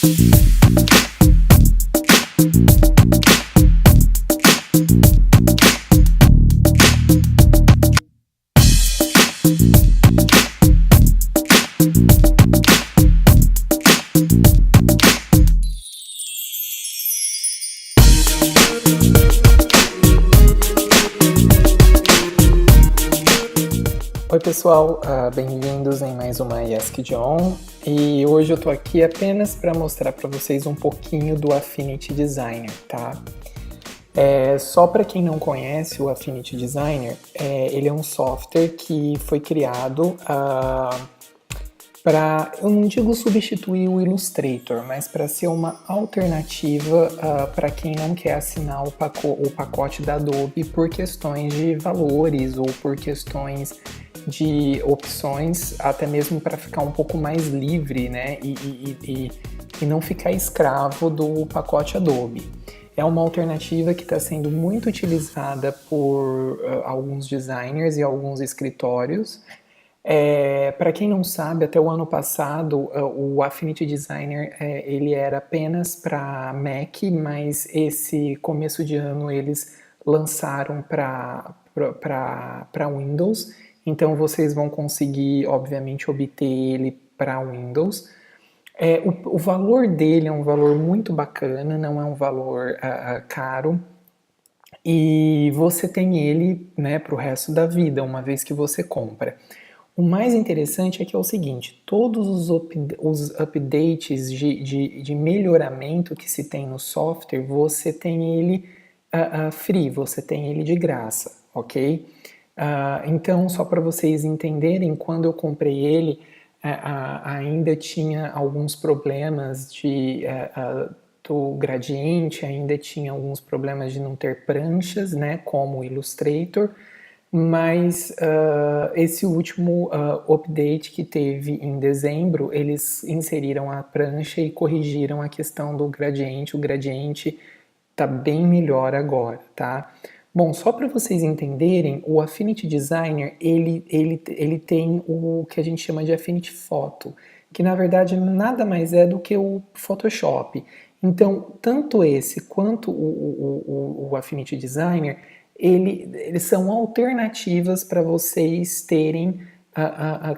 Oi pessoal, bem-vindos em mais uma Ask John, e hoje eu tô aqui apenas para mostrar para vocês um pouquinho do Affinity Designer, tá? Só para quem não conhece o Affinity Designer, ele é um software que foi criado para, eu não digo substituir o Illustrator, mas para ser uma alternativa para quem não quer assinar o pacote da Adobe por questões de valores ou por questões de opções, até mesmo para ficar um pouco mais livre, né, e não ficar escravo do pacote Adobe. É uma alternativa que está sendo muito utilizada por alguns designers e alguns escritórios. Para quem não sabe, até o ano passado o Affinity Designer ele era apenas para Mac, mas esse começo de ano eles lançaram para Windows. Então vocês vão conseguir, obviamente, obter ele para Windows. O valor dele é um valor muito bacana, não é um valor caro. E você tem ele, né, para o resto da vida, uma vez que você compra. O mais interessante é que é o seguinte, todos os updates de melhoramento que se tem no software, você tem ele free, você tem ele de graça, ok? Então, só para vocês entenderem, quando eu comprei ele, ainda tinha alguns problemas do gradiente, ainda tinha alguns problemas de não ter pranchas, né, como o Illustrator, mas esse último update que teve em dezembro, eles inseriram a prancha e corrigiram a questão do gradiente. O gradiente está bem melhor agora, tá? Bom, só para vocês entenderem, o Affinity Designer, ele tem o que a gente chama de Affinity Photo, que na verdade nada mais é do que o Photoshop. Então, tanto esse quanto o Affinity Designer, eles são alternativas para vocês terem,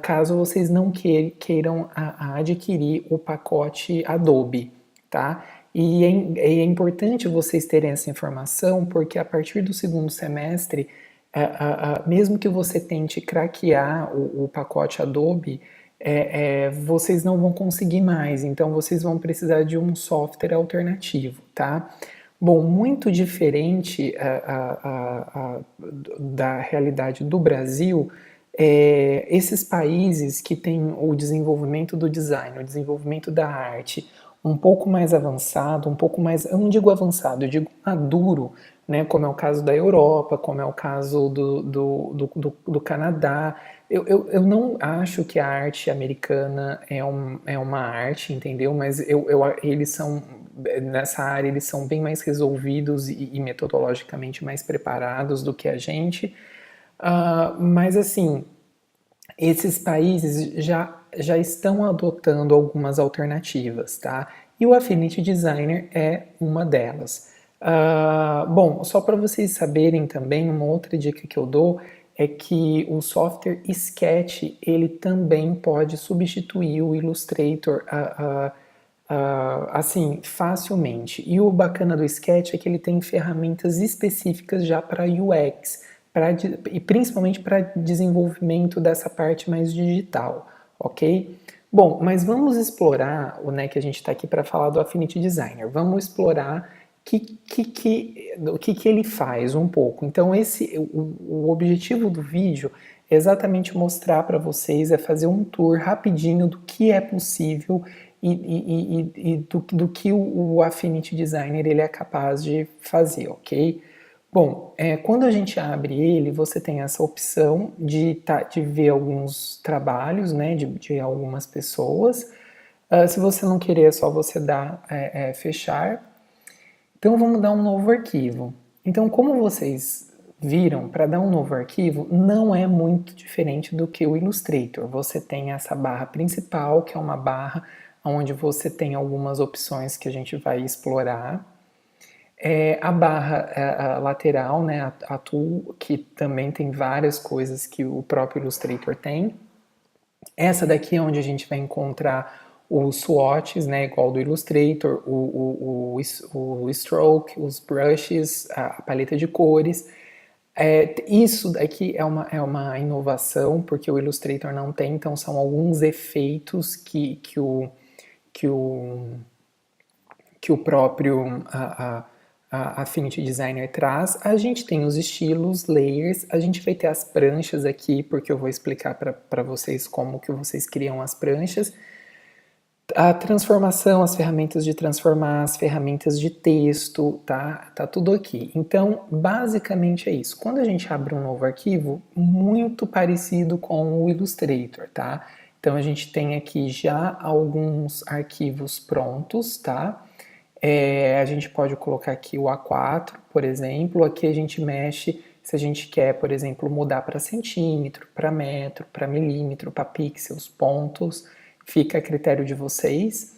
caso vocês não queiram adquirir o pacote Adobe, tá? E é importante vocês terem essa informação, porque a partir do segundo semestre, mesmo que você tente craquear o pacote Adobe, vocês não vão conseguir mais, então vocês vão precisar de um software alternativo, tá? Bom, muito diferente da realidade do Brasil, esses países que têm o desenvolvimento do design, o desenvolvimento da arte, um pouco mais avançado, um pouco mais, eu não digo avançado, eu digo maduro, né, como é o caso da Europa, como é o caso do Canadá. Eu não acho que a arte americana é uma arte, entendeu? Mas eles são, nessa área, eles são bem mais resolvidos e metodologicamente mais preparados do que a gente. Mas assim, esses países já estão adotando algumas alternativas, tá? E o Affinity Designer é uma delas. Bom, só para vocês saberem também, uma outra dica que eu dou é que o software Sketch, ele também pode substituir o Illustrator assim, facilmente. E o bacana do Sketch é que ele tem ferramentas específicas já para UX, e principalmente para desenvolvimento dessa parte mais digital, ok? Bom, mas vamos explorar, né, que a gente está aqui para falar do Affinity Designer, vamos explorar o que ele faz um pouco. Então o objetivo do vídeo é exatamente mostrar para vocês, fazer um tour rapidinho do que é possível e do que o Affinity Designer ele é capaz de fazer, ok? Bom, quando a gente abre ele, você tem essa opção de ver alguns trabalhos, né, de algumas pessoas. Se você não querer, é só você dar fechar. Então vamos dar um novo arquivo. Então, como vocês viram, para dar um novo arquivo, não é muito diferente do que o Illustrator. Você tem essa barra principal, que é uma barra onde você tem algumas opções que a gente vai explorar. A barra a lateral, né, a tool, que também tem várias coisas que o próprio Illustrator tem. Essa daqui é onde a gente vai encontrar os swatches, né, igual do Illustrator, o stroke, os brushes, a paleta de cores. Isso daqui é uma inovação, porque o Illustrator não tem, então são alguns efeitos que o próprio Affinity Designer traz. A gente tem os estilos, layers, a gente vai ter as pranchas aqui, porque eu vou explicar para vocês como que vocês criam as pranchas. A transformação, as ferramentas de transformar, as ferramentas de texto, tá? Tá tudo aqui. Então, basicamente é isso. Quando a gente abre um novo arquivo, muito parecido com o Illustrator, tá? Então, a gente tem aqui já alguns arquivos prontos, tá? A gente pode colocar aqui o A4, por exemplo. Aqui a gente mexe se a gente quer, por exemplo, mudar para centímetro, para metro, para milímetro, para pixels, pontos. Fica a critério de vocês.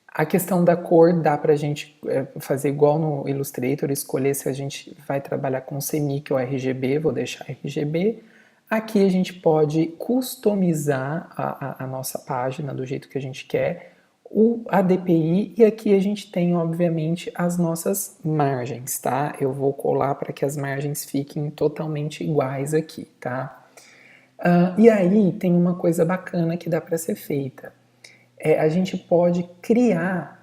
A questão da cor dá para a gente fazer igual no Illustrator, escolher se a gente vai trabalhar com CMYK ou RGB, vou deixar RGB. Aqui a gente pode customizar a nossa página do jeito que a gente quer, a DPI, e aqui a gente tem, obviamente, as nossas margens, tá? Eu vou colar para que as margens fiquem totalmente iguais aqui, tá? E aí tem uma coisa bacana que dá para ser feita. A gente pode criar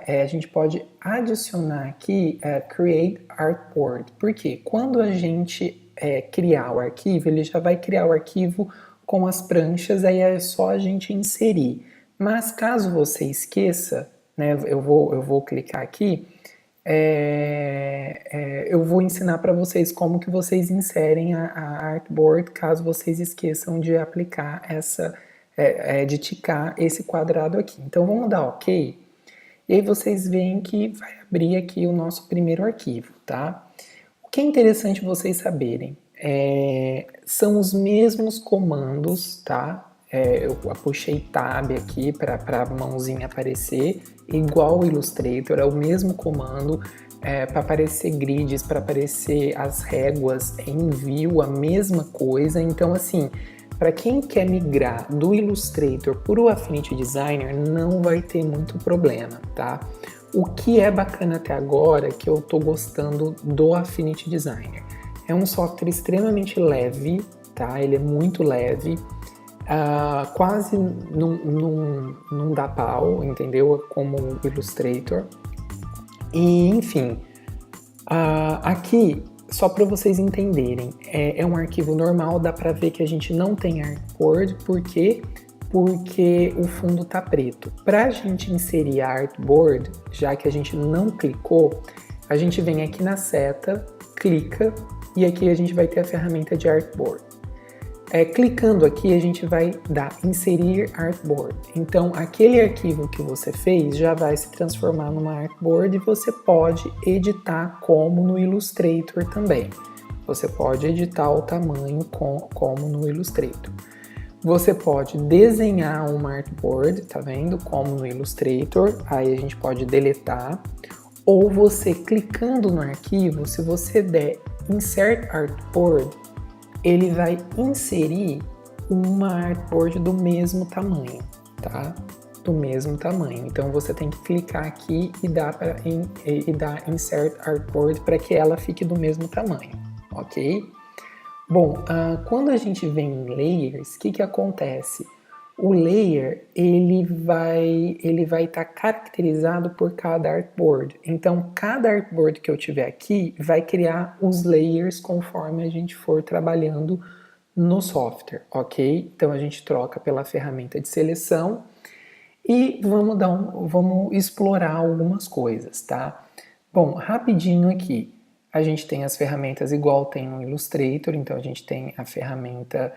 a gente pode adicionar aqui Create Artboard. Por quê? Quando a gente criar o arquivo, ele já vai criar o arquivo com as pranchas, aí é só a gente inserir. Mas caso você esqueça, né, eu vou clicar aqui, eu vou ensinar para vocês como que vocês inserem a artboard caso vocês esqueçam de aplicar de ticar esse quadrado aqui. Então vamos dar OK, e aí vocês veem que vai abrir aqui o nosso primeiro arquivo, tá? O que é interessante vocês saberem são os mesmos comandos, tá? Eu puxei Tab aqui para a mãozinha aparecer, igual o Illustrator, é o mesmo comando, para aparecer grids, para aparecer as réguas em view, a mesma coisa. Então, assim, para quem quer migrar do Illustrator para o Affinity Designer, não vai ter muito problema, tá? O que é bacana até agora, que eu tô gostando do Affinity Designer, é um software extremamente leve, tá? Ele é muito leve, quase não dá pau, entendeu? Como o Illustrator. E, enfim, aqui, só para vocês entenderem, é um arquivo normal, dá para ver que a gente não tem artboard, por quê? Porque o fundo tá preto. Para a gente inserir a artboard, já que a gente não clicou, a gente vem aqui na seta, clica, e aqui a gente vai ter a ferramenta de artboard. Clicando aqui, a gente vai dar inserir artboard. Então, aquele arquivo que você fez já vai se transformar numa artboard, e você pode editar como no Illustrator também. Você pode editar o tamanho como no Illustrator. Você pode desenhar uma artboard, tá vendo? Como no Illustrator, aí a gente pode deletar. Ou você clicando no arquivo, se você der Insert Artboard, ele vai inserir uma artboard do mesmo tamanho, tá? Do mesmo tamanho. Então você tem que clicar aqui e dar Insert Artboard para que ela fique do mesmo tamanho, ok? Bom, quando a gente vem em Layers, o que acontece? O layer ele vai estar caracterizado por cada artboard. Então, cada artboard que eu tiver aqui vai criar os layers conforme a gente for trabalhando no software, ok? Então, a gente troca pela ferramenta de seleção e vamos explorar algumas coisas, tá? Bom, rapidinho aqui, a gente tem as ferramentas igual tem no Illustrator, então a gente tem a ferramenta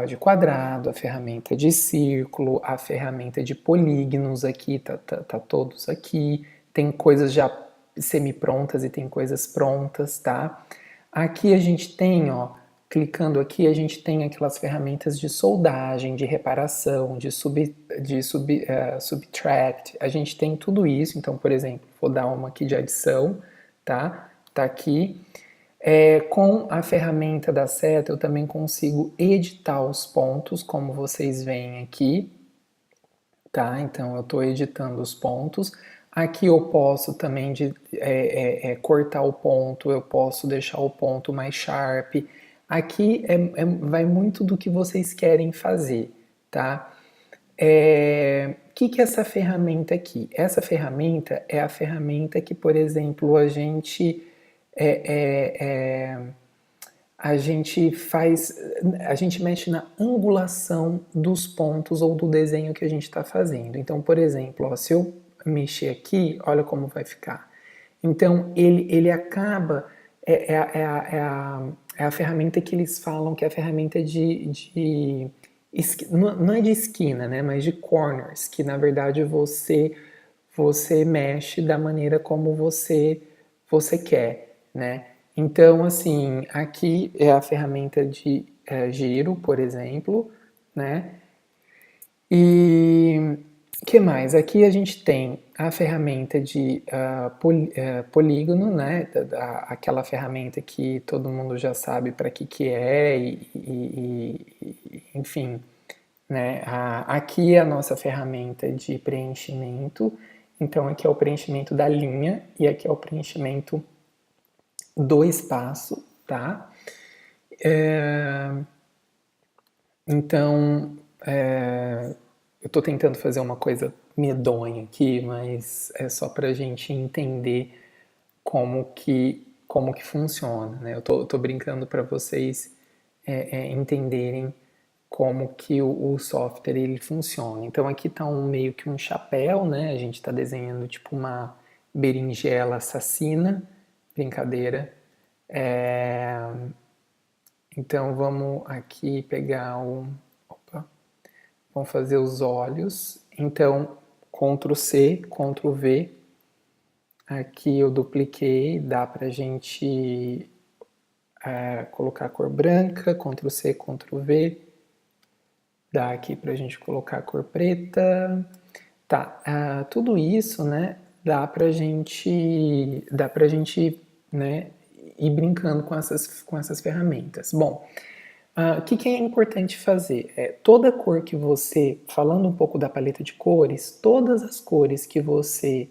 de quadrado, a ferramenta de círculo, a ferramenta de polígonos aqui, tá todos aqui. Tem coisas já semi-prontas e tem coisas prontas, tá? Aqui a gente tem, ó, Clicando aqui, a gente tem aquelas ferramentas de soldagem, de reparação, de subtract, a gente tem tudo isso. Então, por exemplo, vou dar uma aqui de adição, tá? Tá aqui. Com a ferramenta da seta, eu também consigo editar os pontos, como vocês veem aqui, tá? Então, eu estou editando os pontos. Aqui eu posso também cortar o ponto, eu posso deixar o ponto mais sharp. Aqui vai muito do que vocês querem fazer, tá? Que é essa ferramenta aqui? Essa ferramenta é a ferramenta que, por exemplo, a gente mexe na angulação dos pontos ou do desenho que a gente está fazendo. Então, por exemplo, ó, se eu mexer aqui, olha como vai ficar. Então, ele acaba, é a ferramenta que eles falam que é a ferramenta não é de esquina, né, mas de corners, que na verdade você mexe da maneira como você quer, né? Então, assim, aqui é a ferramenta de giro, por exemplo, né? E que mais? Aqui a gente tem a ferramenta de polígono, né? Aquela ferramenta que todo mundo já sabe para que é, enfim, né? Aqui é a nossa ferramenta de preenchimento. Então, aqui é o preenchimento da linha e aqui é o preenchimento do espaço, tá? Então, eu estou tentando fazer uma coisa medonha aqui, mas é só para a gente entender como que funciona, né? Eu tô brincando para vocês entenderem como que o software ele funciona. Então aqui está meio que um chapéu, né? A gente está desenhando tipo uma berinjela assassina, brincadeira. Então vamos aqui pegar vamos fazer os olhos. Então Ctrl C, Ctrl V. Aqui eu dupliquei, dá pra gente colocar a cor branca, Ctrl C, Ctrl V. Dá aqui pra gente colocar a cor preta. Tá, tudo isso, né, dá pra gente, né, ir brincando com essas ferramentas. Bom, o que é importante fazer? Toda cor que você, falando um pouco da paleta de cores, todas as cores que você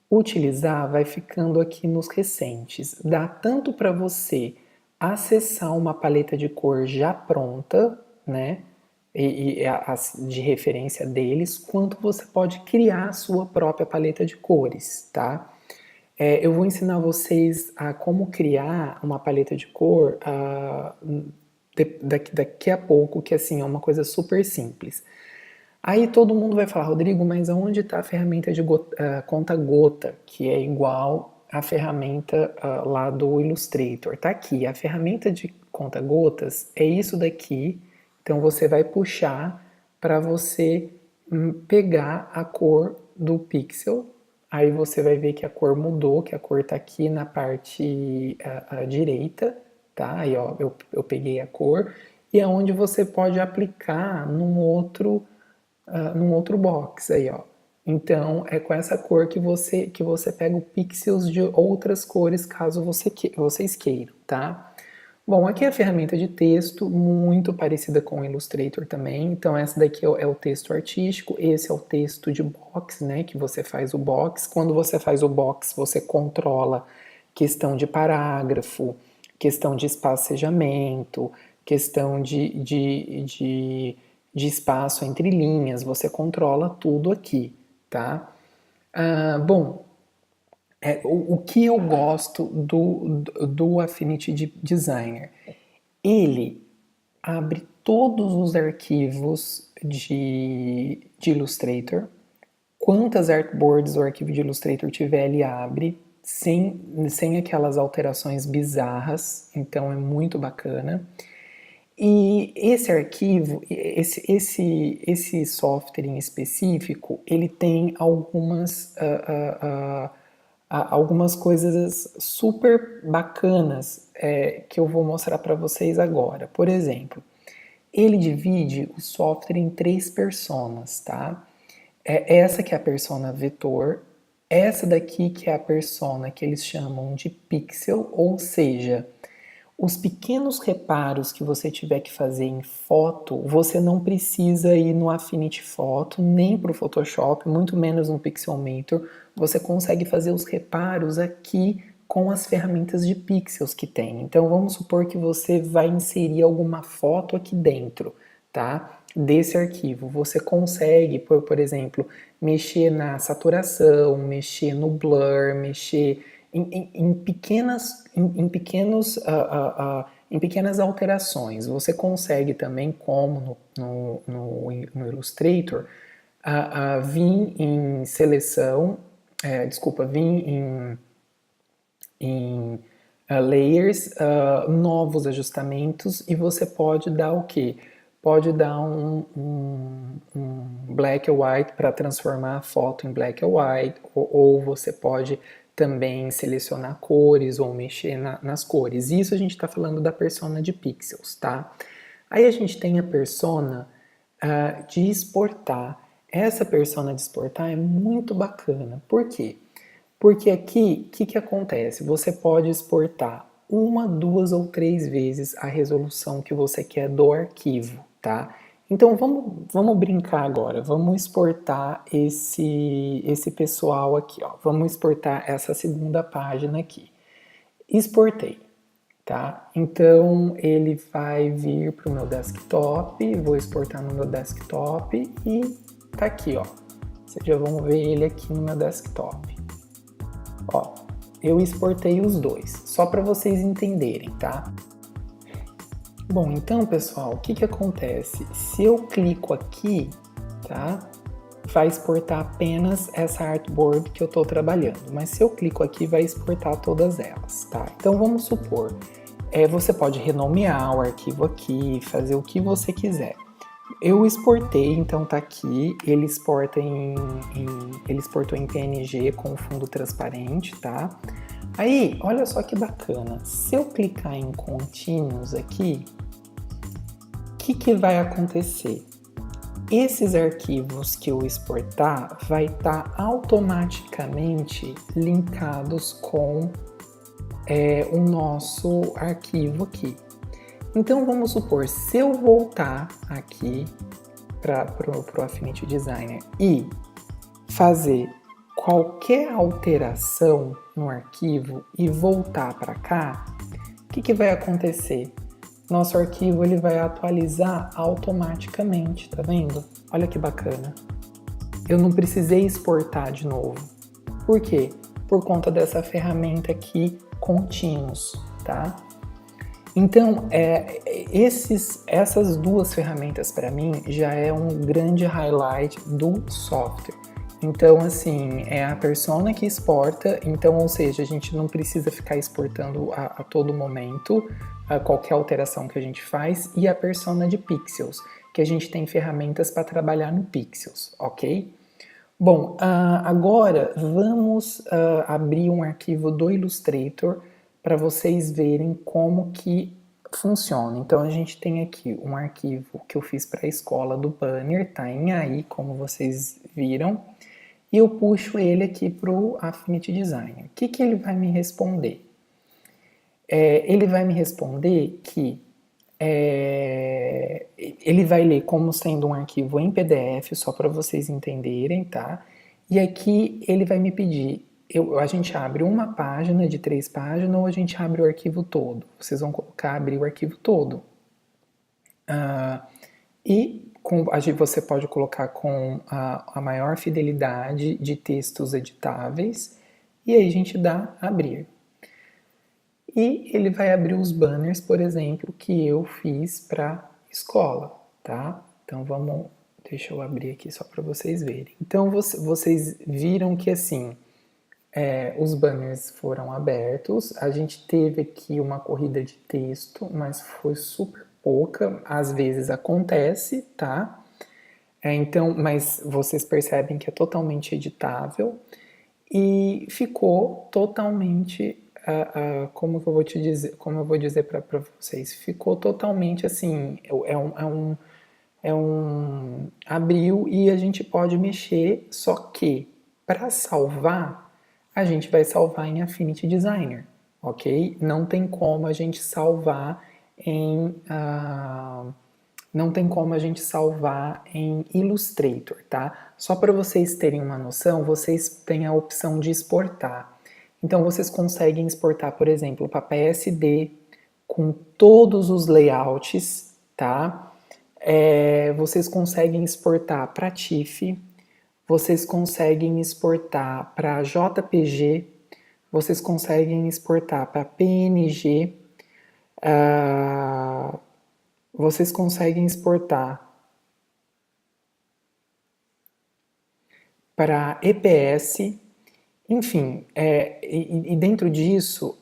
utilizar vai ficando aqui nos recentes. Dá tanto para você acessar uma paleta de cor já pronta, né? De referência deles, quanto você pode criar a sua própria paleta de cores, tá? Eu vou ensinar vocês a como criar uma paleta de cor daqui a pouco, que assim é uma coisa super simples. Aí todo mundo vai falar, Rodrigo, mas aonde está a ferramenta de conta-gota, que é igual à ferramenta lá do Illustrator? Tá aqui, a ferramenta de conta-gotas é isso daqui. Então você vai puxar para você pegar a cor do pixel. Aí você vai ver que a cor mudou, que a cor está aqui na parte direita, tá? Aí ó, eu peguei a cor e é onde você pode aplicar num outro box aí, ó. Então é com essa cor que você pega o pixels de outras cores caso vocês queiram, tá? Bom, aqui é a ferramenta de texto, muito parecida com o Illustrator também. Então essa daqui é o texto artístico, esse é o texto de box, né, que você faz o box. Quando você faz o box, você controla questão de parágrafo, questão de espacejamento, questão de espaço entre linhas, você controla tudo aqui, tá? Bom, o que eu gosto do Affinity Designer? Ele abre todos os arquivos de Illustrator. Quantas artboards o arquivo de Illustrator tiver, ele abre, sem aquelas alterações bizarras, então é muito bacana. E esse arquivo, esse software em específico, ele tem algumas algumas coisas super bacanas que eu vou mostrar para vocês agora. Por exemplo, ele divide o software em 3 personas, tá? Essa que é a persona vetor, essa daqui que é a persona que eles chamam de pixel, ou seja, os pequenos reparos que você tiver que fazer em foto, você não precisa ir no Affinity Photo, nem para o Photoshop, muito menos no Pixelmator. Você consegue fazer os reparos aqui com as ferramentas de pixels que tem. Então vamos supor que você vai inserir alguma foto aqui dentro, tá? Desse arquivo. Você consegue, por exemplo, mexer na saturação, mexer no blur, mexer em pequenas alterações. Você consegue também, como no Illustrator, vir em seleção, vir em layers, novos ajustamentos, e você pode dar o quê? Pode dar um black and white para transformar a foto em black and white, ou você pode também selecionar cores ou mexer nas cores. Isso a gente está falando da persona de pixels, tá? Aí a gente tem a persona de exportar. Essa persona de exportar é muito bacana. Por quê? Porque aqui, o que acontece? Você pode exportar uma, duas ou três vezes a resolução que você quer do arquivo, tá? Então vamos brincar agora, vamos exportar esse pessoal aqui, ó. Vamos exportar essa segunda página aqui. Exportei, tá? Então ele vai vir para o meu desktop, vou exportar no meu desktop e tá aqui, ó. Vocês já vão ver ele aqui no meu desktop. Ó, eu exportei os dois, só para vocês entenderem, tá? Bom, então, pessoal, o que acontece? Se eu clico aqui, tá? Vai exportar apenas essa artboard que eu estou trabalhando, mas se eu clico aqui, vai exportar todas elas, tá? Então, vamos supor, você pode renomear o arquivo aqui, fazer o que você quiser. Eu exportei, então tá aqui, ele exportou em PNG com fundo transparente, tá? Aí, olha só que bacana, se eu clicar em Continuous aqui, o que vai acontecer? Esses arquivos que eu exportar vai estar automaticamente linkados com o nosso arquivo aqui. Então vamos supor, se eu voltar aqui para o Affinity Designer e fazer qualquer alteração no arquivo e voltar para cá, o que vai acontecer? Nosso arquivo ele vai atualizar automaticamente, tá vendo? Olha que bacana. Eu não precisei exportar de novo. Por quê? Por conta dessa ferramenta aqui, Continuous, tá? Então, essas duas ferramentas para mim já é um grande highlight do software. Então, assim, é a persona que exporta, então, ou seja, a gente não precisa ficar exportando a todo momento qualquer alteração que a gente faz, e a persona de pixels, que a gente tem ferramentas para trabalhar no pixels, ok? Bom, agora vamos abrir um arquivo do Illustrator para vocês verem como que funciona. Então a gente tem aqui um arquivo que eu fiz para a escola do banner, tá em AI, como vocês viram, e eu puxo ele aqui para o Affinity Designer. O que ele vai me responder? Ele vai me responder que ele vai ler como sendo um arquivo em PDF, só para vocês entenderem, tá? E aqui ele vai me pedir, a gente abre uma página de 3 páginas ou a gente abre o arquivo todo? Vocês vão colocar abrir o arquivo todo. Você pode colocar com a maior fidelidade de textos editáveis, e aí a gente dá abrir. E ele vai abrir os banners, por exemplo, que eu fiz para escola, tá? Então deixa eu abrir aqui só para vocês verem. Então vocês viram que assim, os banners foram abertos, a gente teve aqui uma corrida de texto, mas foi super pouca, às vezes acontece, tá? Então, mas vocês percebem que é totalmente editável. e ficou totalmente, como que eu vou te dizer, como eu vou dizer para vocês, ficou totalmente assim, abriu e a gente pode mexer, só que para salvar, a gente vai salvar em Affinity Designer, ok? Não tem como a gente salvar em não tem como a gente salvar em Illustrator, tá? Só para vocês terem uma noção, vocês têm a opção de exportar. Então vocês conseguem exportar, por exemplo, para PSD com todos os layouts, tá? Vocês conseguem exportar para TIFF, vocês conseguem exportar para JPG, vocês conseguem exportar para PNG, vocês conseguem exportar para EPS, enfim, e dentro disso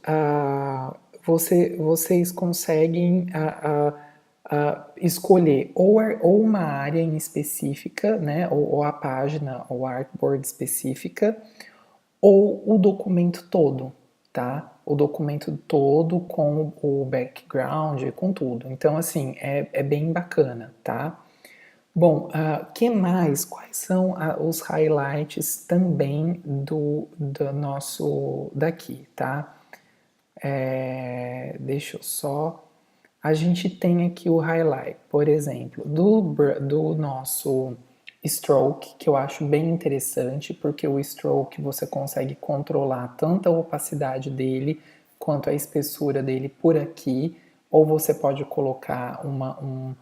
vocês conseguem escolher ou uma área em específica, né, ou a página ou a artboard específica, ou o documento todo, tá? O documento todo com o background, com tudo. Então, assim, é bem bacana, tá? Bom, que mais? Quais são os highlights também do nosso daqui, tá? Deixa eu só. A gente tem aqui o highlight, por exemplo, do nosso stroke, que eu acho bem interessante, porque o stroke você consegue controlar tanto a opacidade dele quanto a espessura dele por aqui, ou você pode colocar um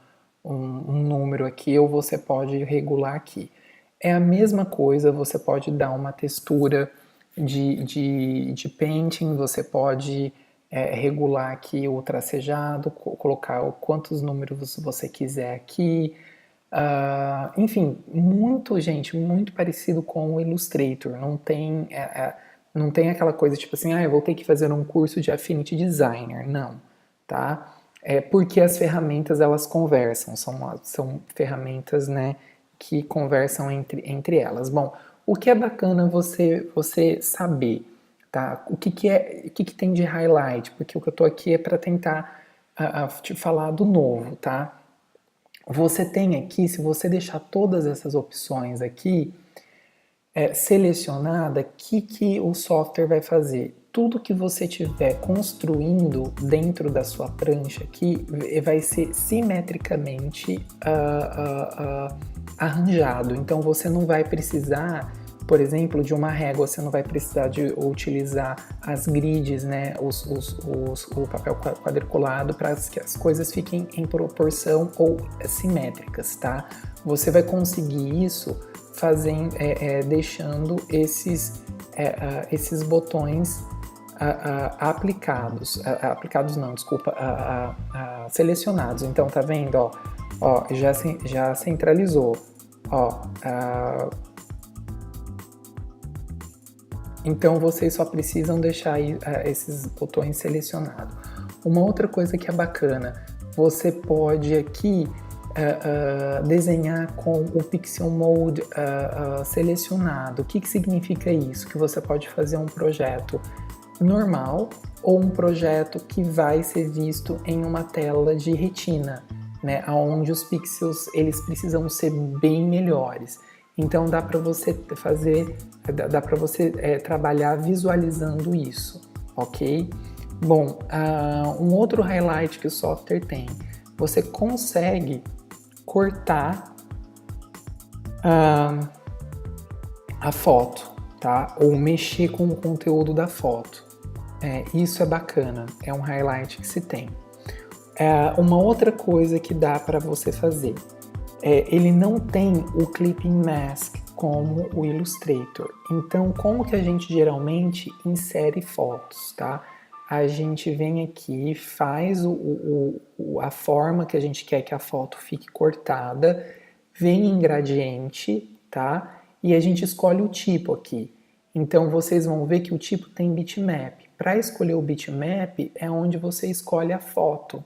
número aqui, ou você pode regular aqui. É a mesma coisa, você pode dar uma textura de painting, você pode regular aqui o tracejado, colocar quantos números você quiser aqui. Enfim, muito, gente, muito parecido com o Illustrator. Não tem aquela coisa tipo assim, eu vou ter que fazer um curso de Affinity Designer. Não, tá? Porque as ferramentas elas conversam, são ferramentas, né, que conversam entre elas. Bom, o que é bacana você saber, tá? O que tem de highlight? Porque o que eu tô aqui é para tentar te falar do novo, tá? Você tem aqui, se você deixar todas essas opções aqui selecionada, o que o software vai fazer? Tudo que você estiver construindo dentro da sua prancha aqui vai ser simetricamente arranjado. Então você não vai precisar, por exemplo, de uma régua, você não vai precisar de utilizar as grids, né, o papel quadriculado para que as coisas fiquem em proporção ou simétricas, tá? Você vai conseguir isso deixando esses botões aplicados não, desculpa, selecionados. Então tá vendo, ó, já centralizou, ó. Então vocês só precisam deixar esses botões selecionados. Uma outra coisa que é bacana, você pode aqui desenhar com o Pixel Mode selecionado. O que significa isso? Que você pode fazer um projeto normal ou um projeto que vai ser visto em uma tela de retina, né, onde os pixels eles precisam ser bem melhores. Então dá para você trabalhar visualizando isso, ok? Bom, um outro highlight que o software tem, você consegue cortar a foto, tá? Ou mexer com o conteúdo da foto. Isso é bacana, é um highlight que se tem. Uma outra coisa que dá para você fazer, ele não tem o Clipping Mask como o Illustrator. Então, como que a gente geralmente insere fotos, tá? A gente vem aqui, faz a forma que a gente quer que a foto fique cortada, vem em gradiente, tá? E a gente escolhe o tipo aqui. Então, vocês vão ver que o tipo tem bitmap. Para escolher o bitmap é onde você escolhe a foto.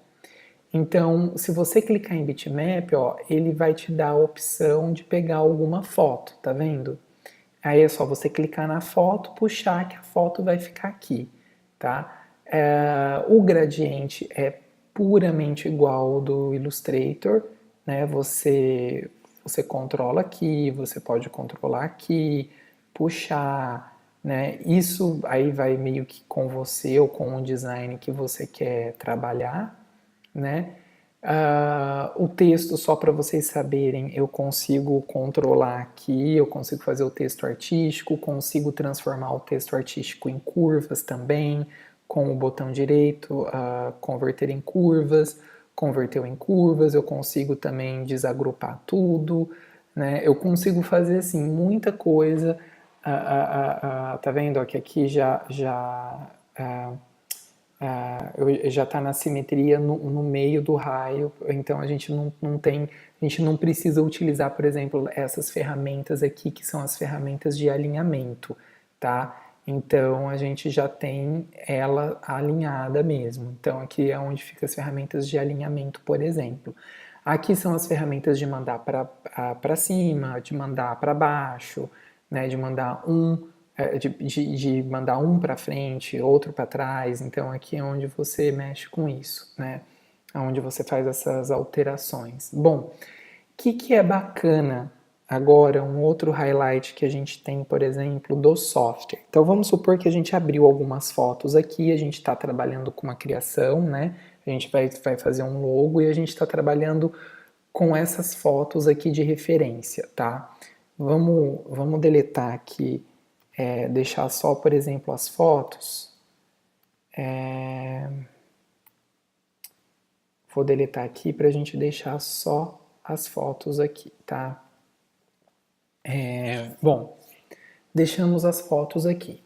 Então, se você clicar em bitmap, ó, ele vai te dar a opção de pegar alguma foto, tá vendo? Aí é só você clicar na foto, puxar que a foto vai ficar aqui, tá? O gradiente é puramente igual ao do Illustrator, né? Você controla aqui, você pode controlar aqui, puxar, né? Isso aí vai meio que com você ou com o design que você quer trabalhar, né? O texto, só para vocês saberem, eu consigo controlar aqui, eu consigo fazer o texto artístico, consigo transformar o texto artístico em curvas também, com o botão direito, converter em curvas, converteu em curvas, eu consigo também desagrupar tudo, né? Eu consigo fazer assim muita coisa. Tá vendo que aqui já está na simetria no meio do raio, então a gente a gente não precisa utilizar, por exemplo, essas ferramentas aqui que são as ferramentas de alinhamento, tá? Então a gente já tem ela alinhada mesmo. Então aqui é onde ficam as ferramentas de alinhamento, por exemplo. Aqui são as ferramentas de mandar para cima, de mandar para baixo, né, de mandar de mandar um para frente, outro para trás. Então aqui é onde você mexe com isso, né? Onde você faz essas alterações. Bom, o que é bacana agora, um outro highlight que a gente tem, por exemplo, do software. Então vamos supor que a gente abriu algumas fotos aqui, a gente está trabalhando com uma criação, né? A gente vai fazer um logo e a gente está trabalhando com essas fotos aqui de referência, tá? Vamos deletar aqui, deixar só, por exemplo, as fotos. Vou deletar aqui para a gente deixar só as fotos aqui, tá? Bom, deixamos as fotos aqui.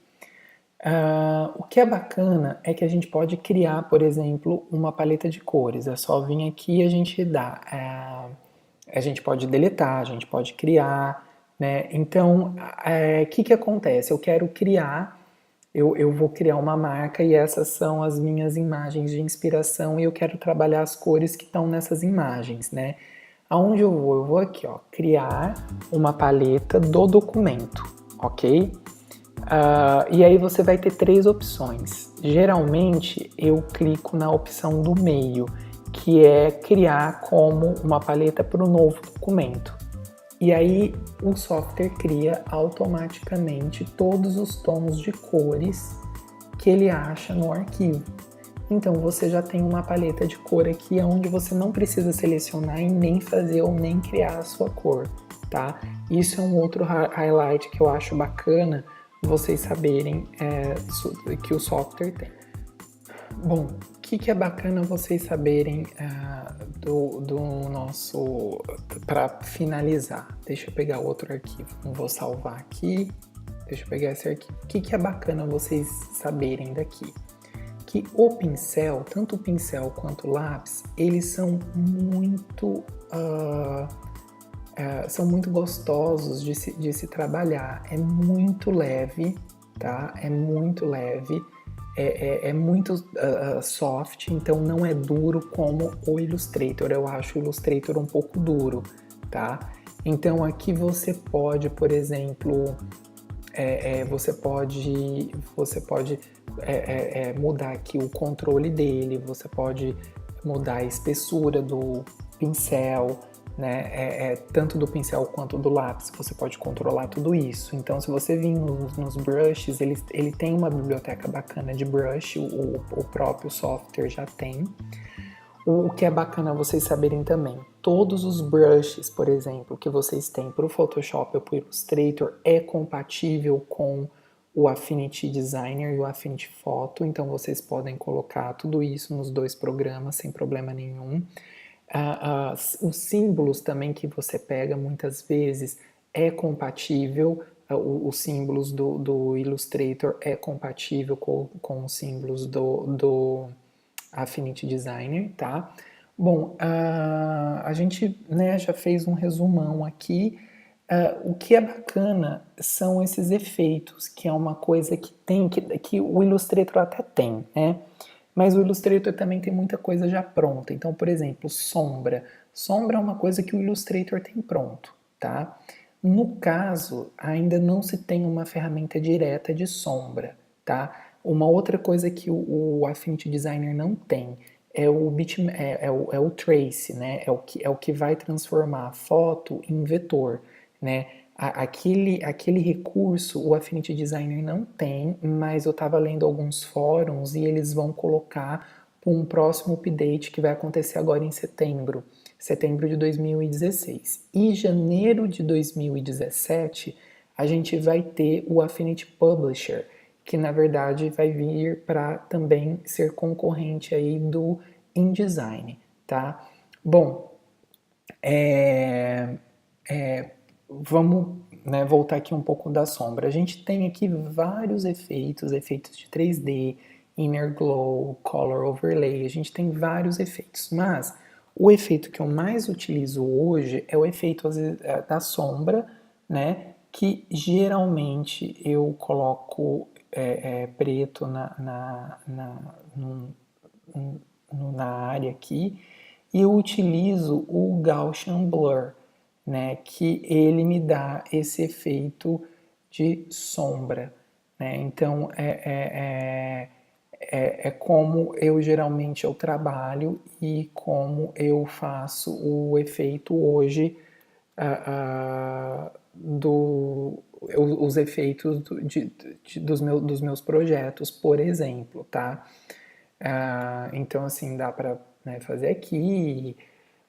O que é bacana é que a gente pode criar, por exemplo, uma paleta de cores. É só vir aqui e a gente dá. A gente pode deletar, a gente pode criar, né? Então, o que acontece? Eu quero criar, eu vou criar uma marca e essas são as minhas imagens de inspiração e eu quero trabalhar as cores que estão nessas imagens, né? Aonde eu vou? Eu vou aqui, ó, criar uma paleta do documento, ok? E aí você vai ter três opções. Geralmente eu clico na opção do meio, que é criar como uma paleta para o novo documento. E aí o software cria automaticamente todos os tons de cores que ele acha no arquivo. Então você já tem uma paleta de cor aqui onde você não precisa selecionar e nem fazer ou nem criar a sua cor, tá? Isso é um outro highlight que eu acho bacana vocês saberem que o software tem. Bom, o que é bacana vocês saberem do nosso... para finalizar. Deixa eu pegar outro arquivo, não vou salvar aqui. Deixa eu pegar esse arquivo. O que é bacana vocês saberem daqui? Que o pincel, tanto o pincel quanto o lápis, eles são muito gostosos de se trabalhar. É muito leve, tá? É muito leve, é muito soft, então não é duro como o Illustrator. Eu acho o Illustrator um pouco duro, tá? Então aqui você pode, por exemplo, você pode mudar aqui o controle dele, você pode mudar a espessura do pincel, né? Tanto do pincel quanto do lápis, você pode controlar tudo isso. Então, se você vir nos brushes, ele tem uma biblioteca bacana de brush, o próprio software já tem. O que é bacana vocês saberem também, todos os brushes, por exemplo, que vocês têm para o Photoshop ou para o Illustrator é compatível com o Affinity Designer e o Affinity Photo, então vocês podem colocar tudo isso nos dois programas sem problema nenhum. Os símbolos também que você pega muitas vezes é compatível, os símbolos do Illustrator é compatível com os símbolos do Affinity Designer, tá? Bom, a gente, né, já fez um resumão aqui. O que é bacana são esses efeitos, que é uma coisa que o Illustrator até tem, né? Mas o Illustrator também tem muita coisa já pronta. Então, por exemplo, sombra. Sombra é uma coisa que o Illustrator tem pronto, tá? No caso, ainda não se tem uma ferramenta direta de sombra, tá? Uma outra coisa que o Affinity Designer não tem é o trace, né? É o que vai transformar a foto em vetor, né? Aquele recurso o Affinity Designer não tem, mas eu estava lendo alguns fóruns e eles vão colocar para um próximo update que vai acontecer agora em setembro de 2016. E janeiro de 2017 a gente vai ter o Affinity Publisher, que na verdade vai vir para também ser concorrente aí do InDesign, tá? Bom, é, vamos, né, voltar aqui um pouco da sombra. A gente tem aqui vários efeitos de 3D, Inner Glow, Color Overlay, a gente tem vários efeitos, mas o efeito que eu mais utilizo hoje é o efeito da sombra, né, que geralmente eu coloco preto na área aqui, e eu utilizo o Gaussian Blur, né, que ele me dá esse efeito de sombra, né? Então é como eu trabalho e como eu faço o efeito hoje os efeitos dos meus projetos, por exemplo, tá? Então, assim, dá para, né, fazer aqui,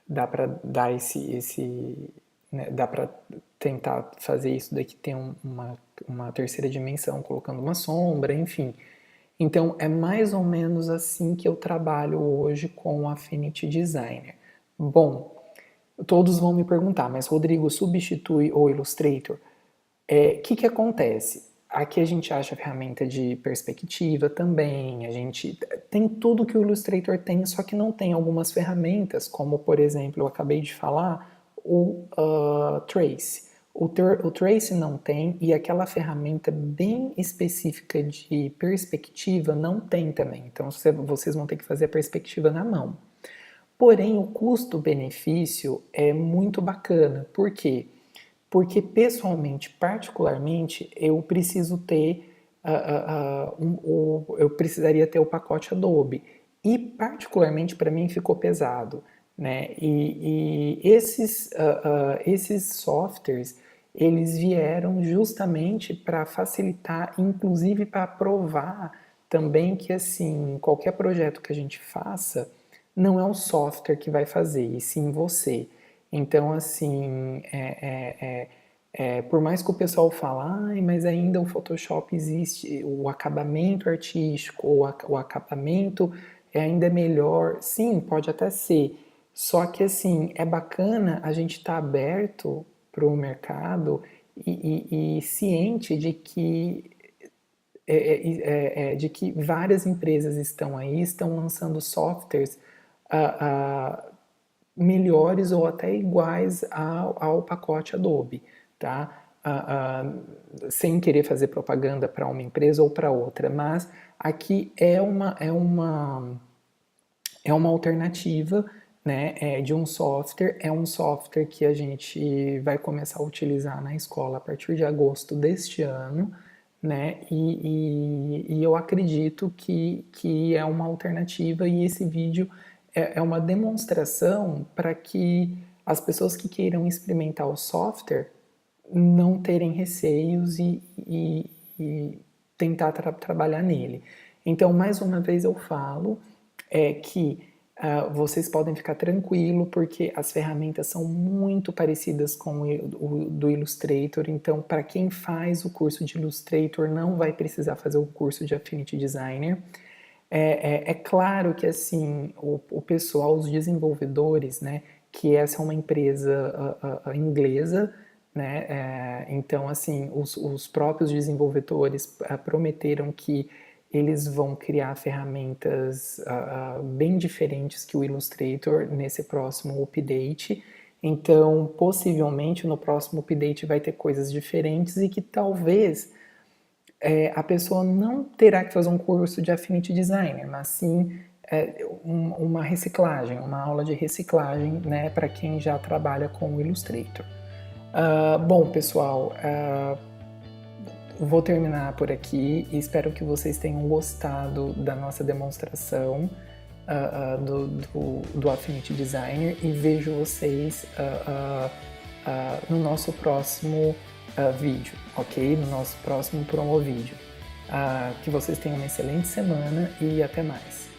dá para dar né, dá para tentar fazer isso daqui ter uma terceira dimensão, colocando uma sombra, enfim. Então, é mais ou menos assim que eu trabalho hoje com o Affinity Designer. Bom, todos vão me perguntar, mas Rodrigo, substitui o Illustrator? Que acontece? Aqui a gente acha a ferramenta de perspectiva também, a gente tem tudo que o Illustrator tem, só que não tem algumas ferramentas, como por exemplo, eu acabei de falar, o Trace. O Trace não tem e aquela ferramenta bem específica de perspectiva não tem também. Então vocês vão ter que fazer a perspectiva na mão. Porém, o custo-benefício é muito bacana. Por quê? Porque pessoalmente, particularmente, eu preciso ter eu precisaria ter o pacote Adobe e particularmente para mim ficou pesado, né? E esses softwares eles vieram justamente para facilitar, inclusive para provar também que assim qualquer projeto que a gente faça não é o software que vai fazer, e sim você. Então, assim, por mais que o pessoal fale, mas ainda o Photoshop existe, o acabamento artístico, o acabamento ainda é melhor. Sim, pode até ser. Só que, assim, é bacana a gente estar aberto para o mercado e ciente de que várias empresas estão aí, estão lançando softwares melhores ou até iguais ao pacote Adobe, tá? Sem querer fazer propaganda para uma empresa ou para outra, mas aqui é uma alternativa, né, de um software, é um software que a gente vai começar a utilizar na escola a partir de agosto deste ano, né, e eu acredito que é uma alternativa e esse vídeo é uma demonstração para que as pessoas que queiram experimentar o software não terem receios e tentar trabalhar nele. Então, mais uma vez eu falo que vocês podem ficar tranquilo porque as ferramentas são muito parecidas com o do Illustrator, então para quem faz o curso de Illustrator não vai precisar fazer o curso de Affinity Designer. É claro que assim o pessoal, os desenvolvedores, né, que essa é uma empresa inglesa, né, então assim os próprios desenvolvedores prometeram que eles vão criar ferramentas bem diferentes que o Illustrator nesse próximo update. Então, possivelmente no próximo update vai ter coisas diferentes e que talvez a pessoa não terá que fazer um curso de Affinity Designer, mas sim uma reciclagem, uma aula de reciclagem, né, para quem já trabalha com o Illustrator. Bom, pessoal, vou terminar por aqui e espero que vocês tenham gostado da nossa demonstração do Affinity Designer e vejo vocês no nosso próximo vídeo, ok? No nosso próximo promo vídeo. Que vocês tenham uma excelente semana e até mais.